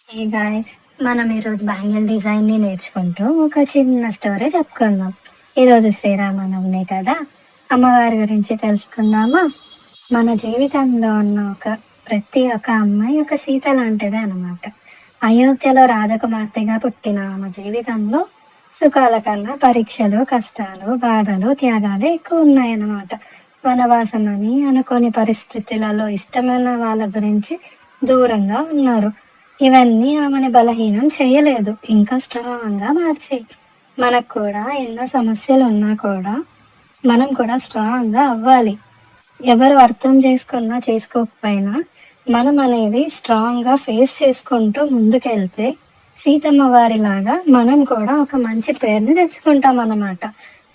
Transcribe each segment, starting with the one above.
Hey guys, మనం ఈరోజు bangle డిజైన్ని నేర్చుకుంటూ ఒక చిన్న స్టోరీ చెప్పుకుందాం. ఈరోజు శ్రీరామనవమి కదా, అమ్మవారి గురించి తెలుసుకుందామా? మన జీవితంలో ఉన్న ప్రతి ఒక్క అమ్మాయి ఒక సీత లాంటిదే అనమాట. అయోధ్యలో రాజకుమార్తెగా పుట్టిన ఆమె జీవితంలో సుఖాల కన్నా పరీక్షలు, కష్టాలు, బాధలు, త్యాగాలు ఎక్కువ ఉన్నాయన్నమాట. వనవాసం అని అనుకోని పరిస్థితులలో ఇష్టమైన వాళ్ళ గురించి దూరంగా ఉన్నారు. ఇవన్నీ ఆమెని బలహీనం చేయలేదు, ఇంకా స్ట్రాంగ్గా మార్చాయి. మనకు కూడా ఎన్నో సమస్యలు ఉన్నా కూడా మనం కూడా స్ట్రాంగ్గా అవ్వాలి. ఎవరు అర్థం చేసుకున్నా చేసుకోకపోయినా మనం అనేది స్ట్రాంగ్గా ఫేస్ చేసుకుంటూ ముందుకెళ్తే సీతమ్మ వారిలాగా మనం కూడా ఒక మంచి పేరుని తెచ్చుకుంటాం అన్నమాట.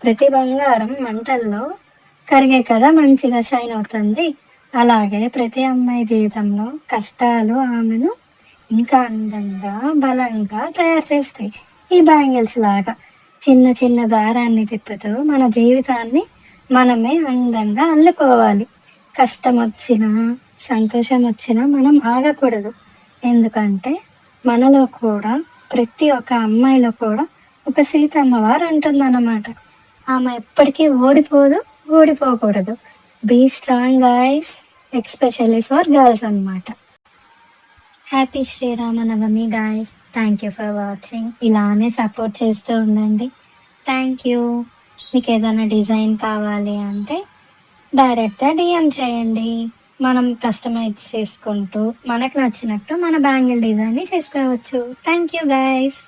ప్రతి బంగారం మంటల్లో కరిగే కదా మంచిగా షైన్ అవుతుంది. అలాగే ప్రతి అమ్మాయి జీవితంలో కష్టాలు ఆమెను ఇంకా అందంగా, బలంగా తయారు చేస్తాయి. ఈ బ్యాంగిల్స్ లాగా చిన్న చిన్న దారాన్ని తిప్పుతూ మన జీవితాన్ని మనమే అందంగా అల్లుకోవాలి. కష్టం వచ్చినా, సంతోషం వచ్చినా మనం ఆగకూడదు. ఎందుకంటే మనలో కూడా, ప్రతి ఒక్క అమ్మాయిలో కూడా ఒక సీతమ్మ వారు ఉంటుందన్నమాట. ఆమె ఎప్పటికీ ఓడిపోదు, ఓడిపోకూడదు. Be strong guys, especially for girls అన్నమాట. Happy Sri Rama Navami guys. Thank you for watching. ఇలానే సపోర్ట్ చేస్తూ ఉండండి. Thank you. మీకు ఏదైనా డిజైన్ కావాలి అంటే డైరెక్ట్గా డిఎం చేయండి. మనం కస్టమైజ్ చేసుకుంటూ మనకు నచ్చినట్టు మన బ్యాంగిల్ డిజైన్ని చేసుకోవచ్చు. Thank you guys.